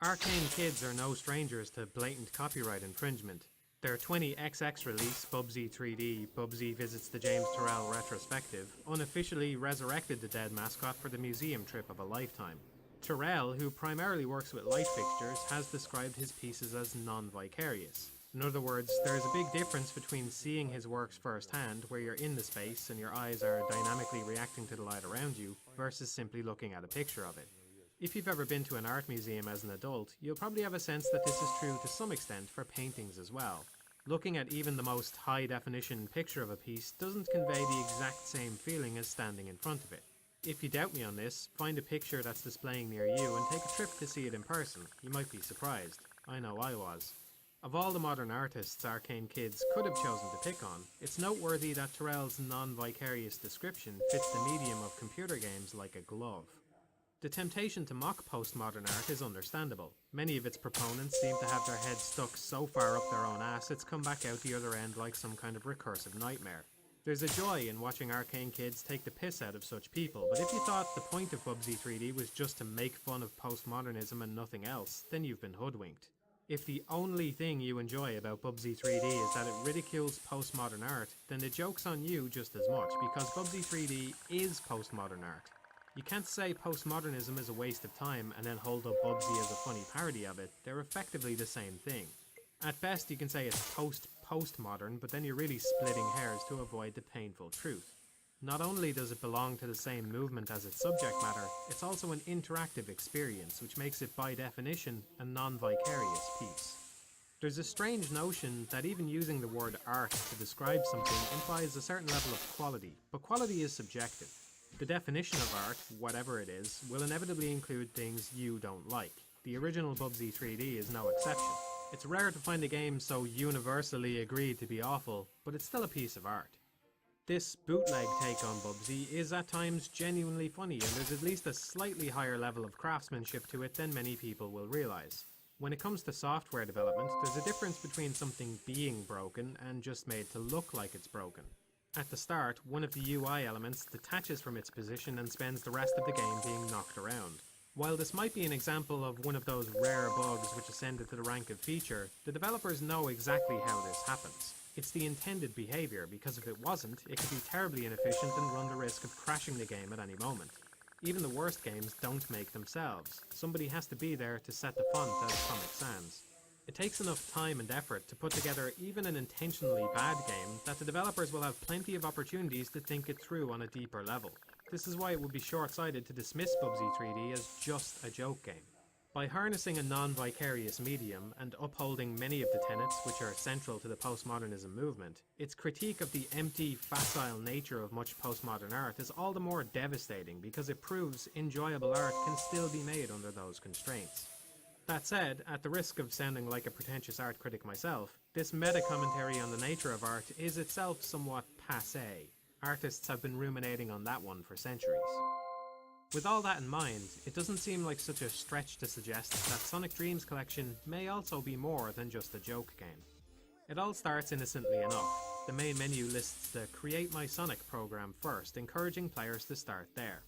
Arcane kids are no strangers to blatant copyright infringement. Their 20XX release, Bubsy 3D, Bubsy Visits the James Turrell Retrospective, unofficially resurrected the dead mascot for the museum trip of a lifetime. Turrell, who primarily works with light fixtures, has described his pieces as non-vicarious. In other words, there is a big difference between seeing his works firsthand, where you're in the space and your eyes are dynamically reacting to the light around you, versus simply looking at a picture of it. If you've ever been to an art museum as an adult, you'll probably have a sense that this is true to some extent for paintings as well. Looking at even the most high-definition picture of a piece doesn't convey the exact same feeling as standing in front of it. If you doubt me on this, find a picture that's displaying near you and take a trip to see it in person. You might be surprised. I know I was. Of all the modern artists Arcane kids could have chosen to pick on, it's noteworthy that Turrell's non-vicarious description fits the medium of computer games like a glove. The temptation to mock postmodern art is understandable. Many of its proponents seem to have their heads stuck so far up their own ass it's come back out the other end like some kind of recursive nightmare. There's a joy in watching Arcane kids take the piss out of such people, but if you thought the point of Bubsy 3D was just to make fun of postmodernism and nothing else, then you've been hoodwinked. If the only thing you enjoy about Bubsy 3D is that it ridicules postmodern art, then the joke's on you just as much, because Bubsy 3D is postmodern art. You can't say postmodernism is a waste of time and then hold up Bubsy as a funny parody of it. They're effectively the same thing. At best you can say it's postmodern, but then you're really splitting hairs to avoid the painful truth. Not only does it belong to the same movement as its subject matter, it's also an interactive experience, which makes it by definition a non-vicarious piece. There's a strange notion that even using the word art to describe something implies a certain level of quality, but quality is subjective. The definition of art, whatever it is, will inevitably include things you don't like. The original Bubsy 3D is no exception. It's rare to find a game so universally agreed to be awful, but it's still a piece of art. This bootleg take on Bubsy is at times genuinely funny, and there's at least a slightly higher level of craftsmanship to it than many people will realise. When it comes to software development, there's a difference between something being broken and just made to look like it's broken. At the start, one of the UI elements detaches from its position and spends the rest of the game being knocked around. While this might be an example of one of those rare bugs which ascended to the rank of feature, the developers know exactly how this happens. It's the intended behaviour, because if it wasn't, it could be terribly inefficient and run the risk of crashing the game at any moment. Even the worst games don't make themselves. Somebody has to be there to set the font as Comic Sans. It takes enough time and effort to put together even an intentionally bad game that the developers will have plenty of opportunities to think it through on a deeper level. This is why it would be short-sighted to dismiss Bubsy 3D as just a joke game. By harnessing a non-vicarious medium and upholding many of the tenets which are central to the postmodernism movement, its critique of the empty, facile nature of much postmodern art is all the more devastating because it proves enjoyable art can still be made under those constraints. That said, at the risk of sounding like a pretentious art critic myself, this meta-commentary on the nature of art is itself somewhat passé. Artists have been ruminating on that one for centuries. With all that in mind, it doesn't seem like such a stretch to suggest that Sonic Dreams Collection may also be more than just a joke game. It all starts innocently enough. The main menu lists the Create My Sonic program first, encouraging players to start there.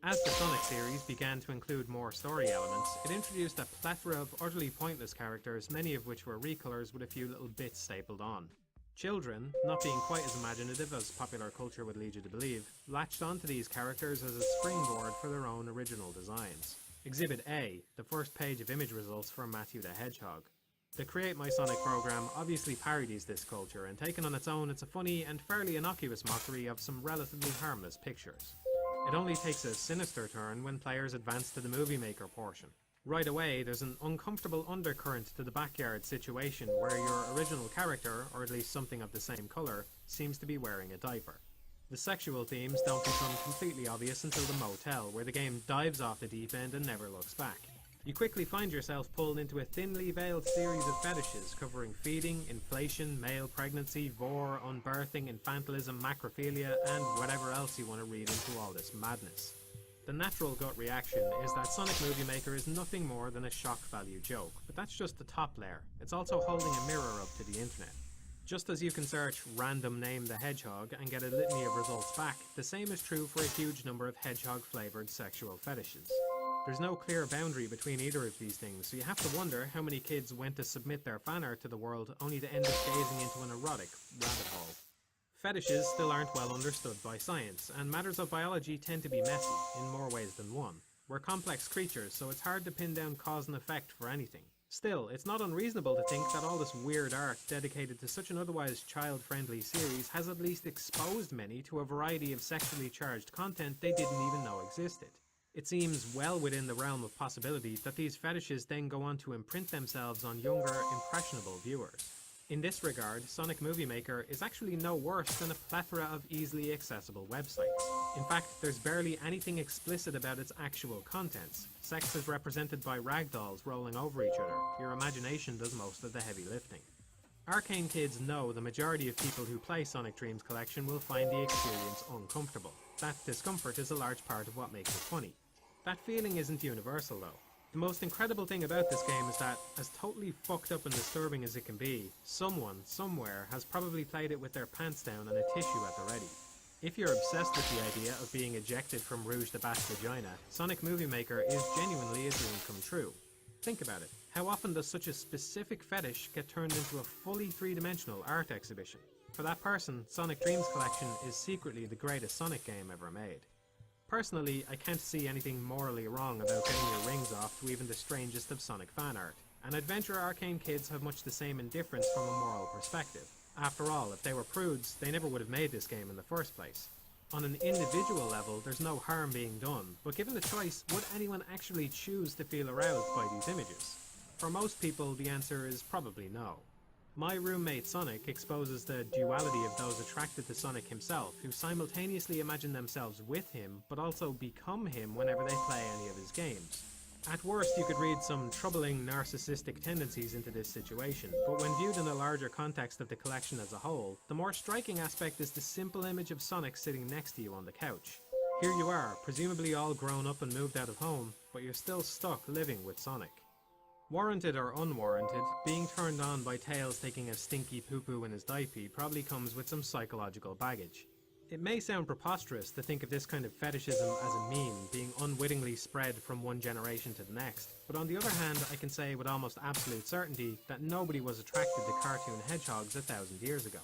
As the Sonic series began to include more story elements, it introduced a plethora of utterly pointless characters, many of which were recolors with a few little bits stapled on. Children, not being quite as imaginative as popular culture would lead you to believe, latched onto these characters as a springboard for their own original designs. Exhibit A, the first page of image results for Matthew the Hedgehog. The Create My Sonic program obviously parodies this culture, and taken on its own it's a funny and fairly innocuous mockery of some relatively harmless pictures. It only takes a sinister turn when players advance to the Movie Maker portion. Right away, there's an uncomfortable undercurrent to the backyard situation where your original character, or at least something of the same colour, seems to be wearing a diaper. The sexual themes don't become completely obvious until the motel, where the game dives off the deep end and never looks back. You quickly find yourself pulled into a thinly veiled series of fetishes covering feeding, inflation, male pregnancy, vor, unbirthing, infantilism, macrophilia, and whatever else you want to read into all this madness. The natural gut reaction is that Sonic Movie Maker is nothing more than a shock value joke, but that's just the top layer. It's also holding a mirror up to the internet. Just as you can search random name the hedgehog and get a litany of results back, the same is true for a huge number of hedgehog flavoured sexual fetishes. There's no clear boundary between either of these things, so you have to wonder how many kids went to submit their fan art to the world only to end up gazing into an erotic rabbit hole. Fetishes still aren't well understood by science, and matters of biology tend to be messy, in more ways than one. We're complex creatures, so it's hard to pin down cause and effect for anything. Still, it's not unreasonable to think that all this weird art dedicated to such an otherwise child-friendly series has at least exposed many to a variety of sexually charged content they didn't even know existed. It seems well within the realm of possibility that these fetishes then go on to imprint themselves on younger, impressionable viewers. In this regard, Sonic Movie Maker is actually no worse than a plethora of easily accessible websites. In fact, there's barely anything explicit about its actual contents. Sex is represented by ragdolls rolling over each other. Your imagination does most of the heavy lifting. Arcane kids know the majority of people who play Sonic Dreams Collection will find the experience uncomfortable. That discomfort is a large part of what makes it funny. That feeling isn't universal though. The most incredible thing about this game is that, as totally fucked up and disturbing as it can be, someone, somewhere, has probably played it with their pants down and a tissue at the ready. If you're obsessed with the idea of being ejected from Rouge the Bat's vagina, Sonic Movie Maker is genuinely a dream come true. Think about it. How often does such a specific fetish get turned into a fully three-dimensional art exhibition? For that person, Sonic Dreams Collection is secretly the greatest Sonic game ever made. Personally, I can't see anything morally wrong about getting your rings off to even the strangest of Sonic fan art, and Adventure Arcane kids have much the same indifference from a moral perspective. After all, if they were prudes, they never would have made this game in the first place. On an individual level, there's no harm being done, but given the choice, would anyone actually choose to feel aroused by these images? For most people, the answer is probably no. My roommate Sonic exposes the duality of those attracted to Sonic himself, who simultaneously imagine themselves with him, but also become him whenever they play any of his games. At worst, you could read some troubling narcissistic tendencies into this situation, but when viewed in the larger context of the collection as a whole, the more striking aspect is the simple image of Sonic sitting next to you on the couch. Here you are, presumably all grown up and moved out of home, but you're still stuck living with Sonic. Warranted or unwarranted, being turned on by Tails taking a stinky poo-poo in his diaper probably comes with some psychological baggage. It may sound preposterous to think of this kind of fetishism as a meme being unwittingly spread from one generation to the next, but on the other hand, I can say with almost absolute certainty that nobody was attracted to cartoon hedgehogs 1,000 years ago.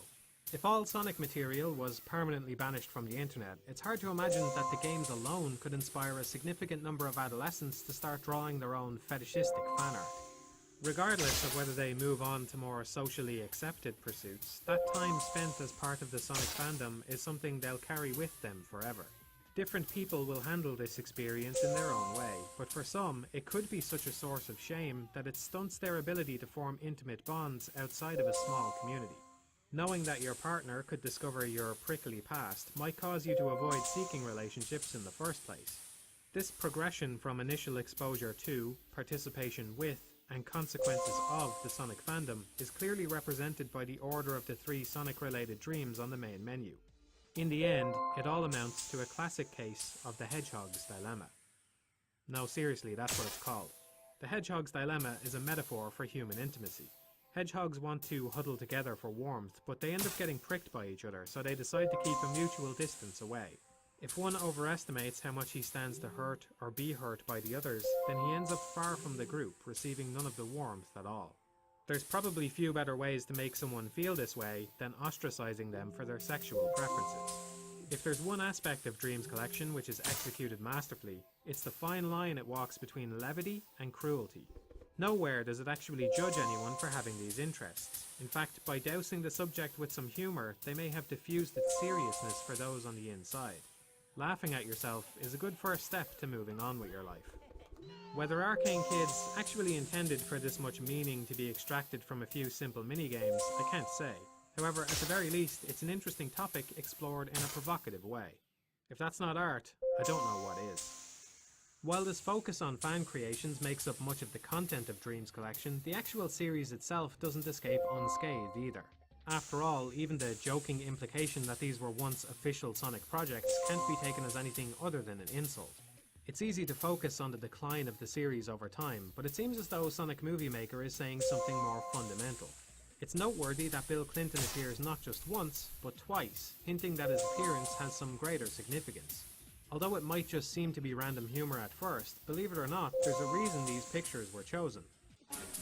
If all Sonic material was permanently banished from the internet, it's hard to imagine that the games alone could inspire a significant number of adolescents to start drawing their own fetishistic fan art. Regardless of whether they move on to more socially accepted pursuits, that time spent as part of the Sonic fandom is something they'll carry with them forever. Different people will handle this experience in their own way, but for some, it could be such a source of shame that it stunts their ability to form intimate bonds outside of a small community. Knowing that your partner could discover your prickly past might cause you to avoid seeking relationships in the first place. This progression from initial exposure to, participation with, and consequences of the Sonic fandom is clearly represented by the order of the 3 Sonic-related dreams on the main menu. In the end, it all amounts to a classic case of the Hedgehog's Dilemma. No, seriously, that's what it's called. The Hedgehog's Dilemma is a metaphor for human intimacy. Hedgehogs want to huddle together for warmth, but they end up getting pricked by each other, so they decide to keep a mutual distance away. If one overestimates how much he stands to hurt or be hurt by the others, then he ends up far from the group, receiving none of the warmth at all. There's probably few better ways to make someone feel this way than ostracizing them for their sexual preferences. If there's one aspect of Dreams Collection which is executed masterfully, it's the fine line it walks between levity and cruelty. Nowhere does it actually judge anyone for having these interests. In fact, by dousing the subject with some humour, they may have diffused its seriousness for those on the inside. Laughing at yourself is a good first step to moving on with your life. Whether Arcane kids actually intended for this much meaning to be extracted from a few simple minigames, I can't say. However, at the very least, it's an interesting topic explored in a provocative way. If that's not art, I don't know what is. While this focus on fan creations makes up much of the content of Dreams Collection, the actual series itself doesn't escape unscathed either. After all, even the joking implication that these were once official Sonic projects can't be taken as anything other than an insult. It's easy to focus on the decline of the series over time, but it seems as though Sonic Movie Maker is saying something more fundamental. It's noteworthy that Bill Clinton appears not just once, but twice, hinting that his appearance has some greater significance. Although it might just seem to be random humor at first, believe it or not, there's a reason these pictures were chosen.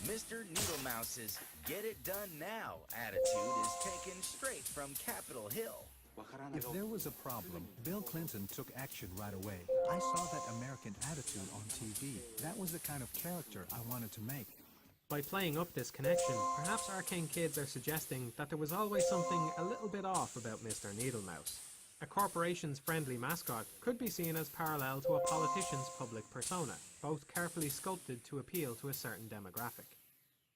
Mr. Needlemouse's "Get It Done Now" attitude is taken straight from Capitol Hill. If there was a problem, Bill Clinton took action right away. I saw that American attitude on TV. That was the kind of character I wanted to make. By playing up this connection, perhaps Arcane Kids are suggesting that there was always something a little bit off about Mr. Needlemouse. A corporation's friendly mascot could be seen as parallel to a politician's public persona, both carefully sculpted to appeal to a certain demographic.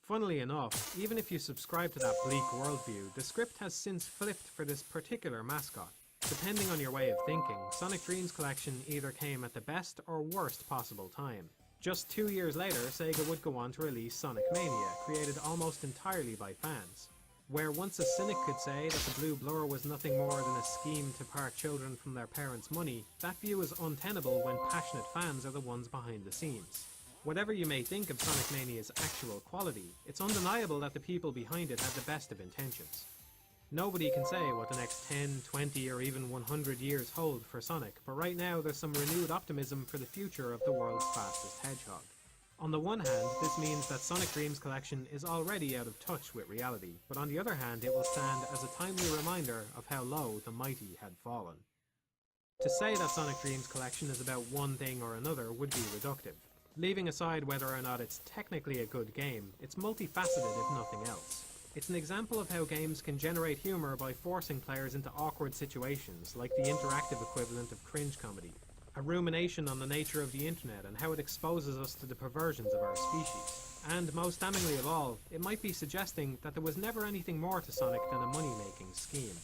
Funnily enough, even if you subscribe to that bleak worldview, the script has since flipped for this particular mascot. Depending on your way of thinking, Sonic Dreams Collection either came at the best or worst possible time. Just 2 years later, Sega would go on to release Sonic Mania, created almost entirely by fans. Where once a cynic could say that the blue blur was nothing more than a scheme to part children from their parents' money, that view is untenable when passionate fans are the ones behind the scenes. Whatever you may think of Sonic Mania's actual quality, it's undeniable that the people behind it had the best of intentions. Nobody can say what the next 10, 20 or even 100 years hold for Sonic, but right now there's some renewed optimism for the future of the world's fastest hedgehog. On the one hand, this means that Sonic Dreams Collection is already out of touch with reality, but on the other hand it will stand as a timely reminder of how low the mighty had fallen. To say that Sonic Dreams Collection is about one thing or another would be reductive. Leaving aside whether or not it's technically a good game, it's multifaceted if nothing else. It's an example of how games can generate humor by forcing players into awkward situations, like the interactive equivalent of cringe comedy. A rumination on the nature of the internet and how it exposes us to the perversions of our species. And most damningly of all, it might be suggesting that there was never anything more to Sonic than a money-making scheme.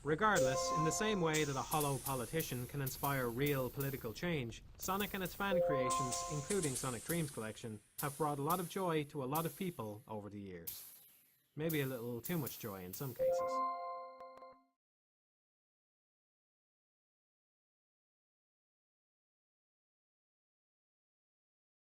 Regardless, in the same way that a hollow politician can inspire real political change, Sonic and its fan creations, including Sonic Dreams Collection, have brought a lot of joy to a lot of people over the years. Maybe a little too much joy in some cases.